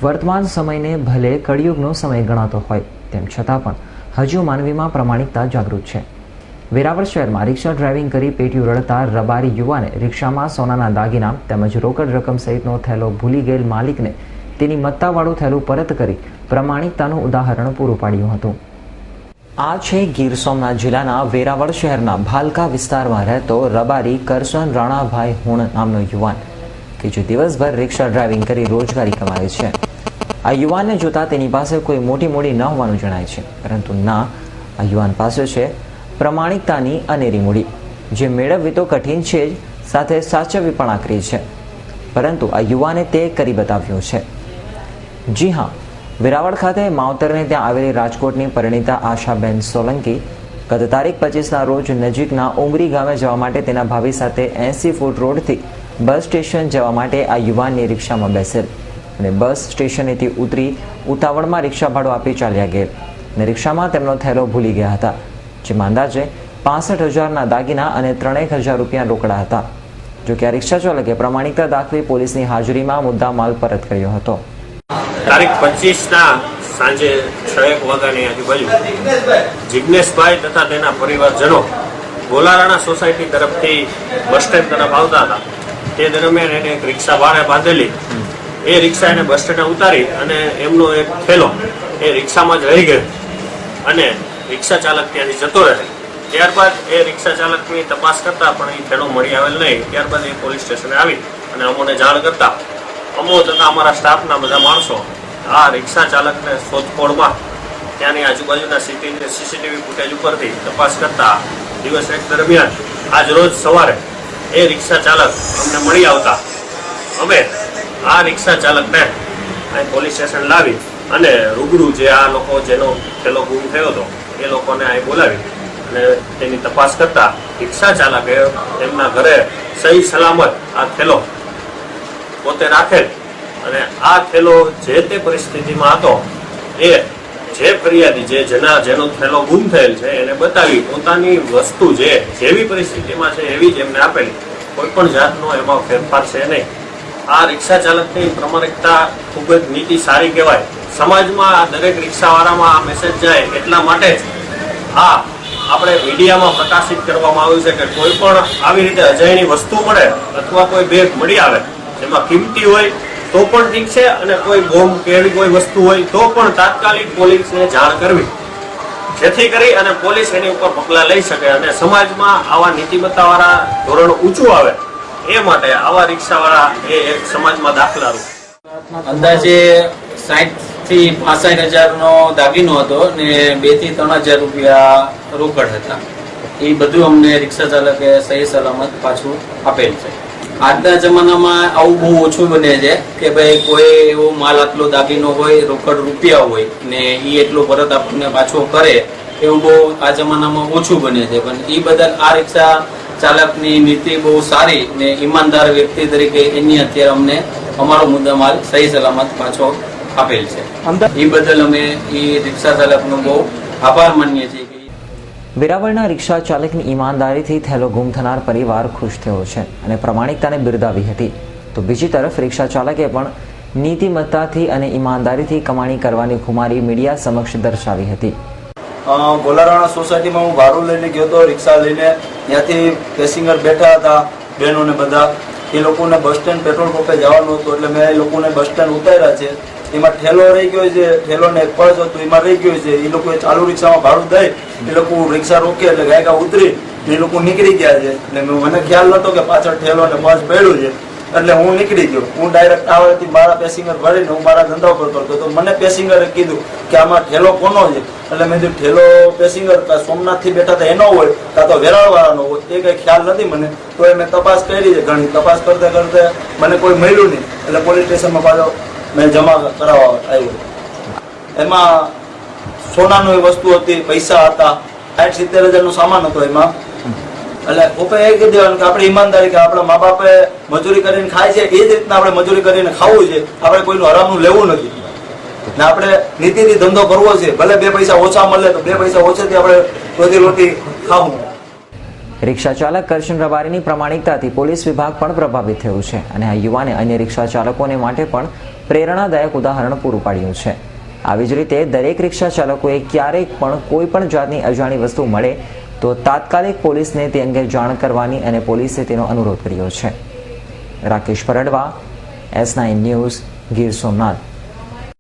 વર્તમાન સમયને ભલે કળિયુગનો સમય ગણાતો હોય તેમ છતાં પણ હજુ માનવીમાં પ્રામાણિકતા જાગૃત છે। વેરાવળ શહેરમાં રિક્ષા ડ્રાઇવિંગ કરી પેટીયું રડતા રબારી યુવાને રિક્ષામાં સોનાના દાગીના તેમજ રોકડ રકમ સહિતનો થેલો ભૂલી ગયેલ માલિકને તેની મત્તાવાળું થેલું પરત કરી પ્રામાણિકતાનું ઉદાહરણ પૂરું પાડ્યું હતું। આ છે ગીર સોમનાથ જિલ્લાના વેરાવળ શહેરના ભાલકા વિસ્તારમાં રહેતો રબારી કરશન રાણાભાઈ હુણ નામનો યુવાન કે જે દિવસભર રિક્ષા ડ્રાઇવિંગ કરી રોજગારી કમાય છે। આ યુવાનને જોતા તેની પાસે કોઈ મોટી મૂડી ન હોવાનું જણાય છે, પરંતુ ના, આ યુવાન પાસે છે પ્રામાણિકતાની અનેરી મૂડી, જે મેળવવી તો કઠિન છે જ, સાથે સાચવવી પણ આકરી છે, પરંતુ આ યુવાને તે કરી બતાવ્યું છે। જી હા, વેરાવળ ખાતે માવતરને ત્યાં આવેલી રાજકોટની પરિણીતા આશાબેન સોલંકી ગત તારીખ 25ના રોજ નજીકના ઉમરી ગામે જવા માટે તેના ભાભી સાથે 80 ફૂટ રોડથી બસ સ્ટેશન જવા માટે આ યુવાનની રિક્ષામાં બેસેલ અને બસ સ્ટેશનેથી ઉતરી ઉતાવળમાં રિક્ષા ભાડું આપી ચાલ્યા ગયેલ અને રિક્ષામાં તેમનો થેલો ભૂલી ગયા હતા, જેમાં અંદાજે 65,000ના દાગીના અને 3,000 રૂપિયા રોકડા હતા। જો કે આ રિક્ષા ચાલકે પ્રામાણિકતા દાખવી પોલીસની હાજરીમાં મુદ્દા માલ પરત કર્યો હતો। તારીખ 25ના સાંજે 6 વાગ્યાની આજુબાજુ જિગ્નેશભાઈ તથા તેના પરિવારજનો ગોલારાણા સોસાયટી તરફથી બસ સ્ટેન્ડ તરફ આવતા હતા। તે દરમિયાન એને એક રિક્ષા ભાડે બાંધેલી, એ રિક્ષા એને બસ સ્ટેન્ડે ઉતારી અને એમનો એક થેલો એ રિક્ષામાં જ રહી ગયો અને રિક્ષા ચાલક ત્યાંથી જતો રહે। ત્યારબાદ એ રિક્ષા ચાલકની તપાસ કરતા પણ એ થેલો મળી આવેલ નહીં। ત્યારબાદ એ પોલીસ સ્ટેશને આવી અને અમોને જાણ કરતા અમો તથા અમારા સ્ટાફના બધા માણસો આ રિક્ષા ચાલકને શોધખોળમાં ત્યાંની આજુબાજુના સીસીટીવી ફૂટેજ ઉપરથી તપાસ કરતા દિવસ 1 દરમિયાન આજ રોજ સવારે એ રિક્ષા ચાલક અમને મળી આવતા અમે આ રિક્ષા ચાલકને અહીં પોલીસ સ્ટેશન લાવી અને રૂબરૂ જે આ લોકો જેનો થેલો ગુમ થયો હતો એ લોકોને અહીં બોલાવી અને તેની તપાસ કરતા રિક્ષા ચાલકે એમના ઘરે સહી સલામત આ થેલો પોતે રાખેલ અને આ થેલો જે તે પરિસ્થિતિમાં હતો એ જે ફરિયાદી જેનો થેલો ગુમ થયેલ છે એને બતાવી પોતાની વસ્તુ જેવી પરિસ્થિતિમાં છે એવી જ એમને આપેલી, કોઈ પણ જાતનો એમાં ફેરફાર છે નહીં। આ રિક્ષા ચાલકની પ્રામાણિકતા ખૂબ જ નીતિ સારી કહેવાય। સમાજમાં આ દરેક રિક્ષાવાળામાં આ મેસેજ જાય એટલા માટે જ આ આપણે મીડિયામાં પ્રકાશિત કરવામાં આવ્યું છે કે કોઈ પણ આવી રીતે અજાયણી વસ્તુ મળે અથવા કોઈ બેગ મળી આવે જેમાં કિંમતી હોય તો પણ ઠીક છે, અને કોઈ બોમ્બ કે એવી કોઈ વસ્તુ હોય તો પણ તાત્કાલિક પોલીસને જાણ કરવી, જેથી કરી અને પોલીસ એની ઉપર પગલાં લઈ શકે અને સમાજમાં આવા નીતિમત્તાવાળા ધોરણ ઊંચું આવે એ માટે આવા રિક્ષાવાળા એ એક સમાજમાં દાખલારૂપ। અંદાજે 60,000 થી 65,000નો દાગીનો હતો ને 2,000 થી 3,000 રૂપિયા રોકડ હતા। એ બધું અમને રિક્ષા ચાલકે સહી સલામત પાછું આપેલ છે। આજના જમાનામાં આવું બહુ ઓછું બને છે કે ભાઈ કોઈ એવો માલ આટલો દાગીનો હોય, રોકડ રૂપિયા હોય ને એ એટલો પરત આપણને પાછો કરે, એવું બહુ આ જમાનામાં ઓછું બને છે। પણ એ બદલ આ રિક્ષા ચાલકની નીતિ બહુ સારી ને ઈમાનદાર વ્યક્તિ તરીકે એની અત્યારે અમને અમારો મુદ્દામાલ સહી સલામત પાછો આપેલ છે। એ બદલ અમે એ રિક્ષા ચાલકનો બહુ આભાર માનીએ છીએ। વેરાવળના રિક્ષા ચાલકની ઈમાનદારીથી થેલો ગુમ થનાર પરિવાર ખુશ થયો છે અને પ્રામાણિકતાને બિરદાવી હતી, તો બીજી તરફ રિક્ષા ચાલકે પણ નીતિમત્તાથી અને ઈમાનદારીથી કમાણી કરવાની ખુમારી મીડિયા સમક્ષ દર્શાવી હતી। ગોલારાણા સોસાયટીમાં હું ભાડું લઈને ગયો હતો, રિક્ષા લઈને ત્યાંથી પેસેન્જર બેઠા હતા બહેનોને બધા, એ લોકોને બસ સ્ટેન્ડ પેટ્રોલ પંપે જવાનું હતું એટલે મેં એ લોકોને બસ સ્ટેન્ડ ઉતાર્યા છે। એમાં ઠેલો રહી ગયો છે, ઠેલોને એક પર્સ હતું એમાં રહી ગયો છે। એ લોકોએ ચાલુ રિક્ષામાં ભાડું દઈ એ લોકો રિક્ષા રોકે એટલે ગાયકા ઉતરી એ લોકો નીકળી ગયા છે અને મને ખ્યાલ નહોતો કે પાછળ ઠેલો ને પર્સ પડ્યું છે એટલે હું નીકળી ગયો। હું ડાયરેક્ટ આવેથી મારા પેસેન્જર ભરીને હું મારા ધંધા ઉપર કરતો તો મને પેસેન્જરે કીધું કે આમાં ઠેલો કોનો છે, એટલે મેં કીધું ઠેલો પેસેન્જર સોમનાથથી બેઠા હતા એનો હોય કાં તો વેરાળવાળાનો હોય, એ કંઈ ખ્યાલ નથી મને। તો એ મેં તપાસ કરી છે, ઘણી તપાસ કરતે કરતે મને કોઈ મળ્યું નહીં એટલે પોલીસ સ્ટેશનમાં પાછો મેં જમા કરાવવા આવ્યો। એમાં સોનાની વસ્તુ હતી, પૈસા હતા, 60-70,000નો સામાન હતો એમાં। એટલે ઉપર એ કહી દેવાનું કે આપણે ઈમાનદારી કે આપણા મા બાપે મજૂરી કરીને ખાય છે એ જ રીતના આપણે મજૂરી કરીને ખાવું છે, આપણે કોઈનું હરામનું લેવું નથી ને આપણે નીતિથી ધંધો કરવો છે। ભલે 2 પૈસા ઓછા મળે તો 2 પૈસા ઓછેથી આપણે રોજી ખાવું। રિક્ષા ચાલક કરશન રબારીની પ્રામાણિકતાથી પોલીસ વિભાગ પણ પ્રભાવિત થયું છે અને આ યુવાને અન્ય રિક્ષા ચાલકોને માટે પણ પ્રેરણાદાયક ઉદાહરણ પૂરું પાડ્યું છે. આવી જ રીતે દરેક રિક્ષા ચાલકોએ ક્યારેક પણ કોઈ પણ જાતની અજાણી વસ્તુ મળે તો તાત્કાલિક પોલીસને તે અંગે જાણ કરવાની અને પોલીસે તેનો અનુરોધ કર્યો છે. Rakesh Pardava, S9 news, Gir Somnath.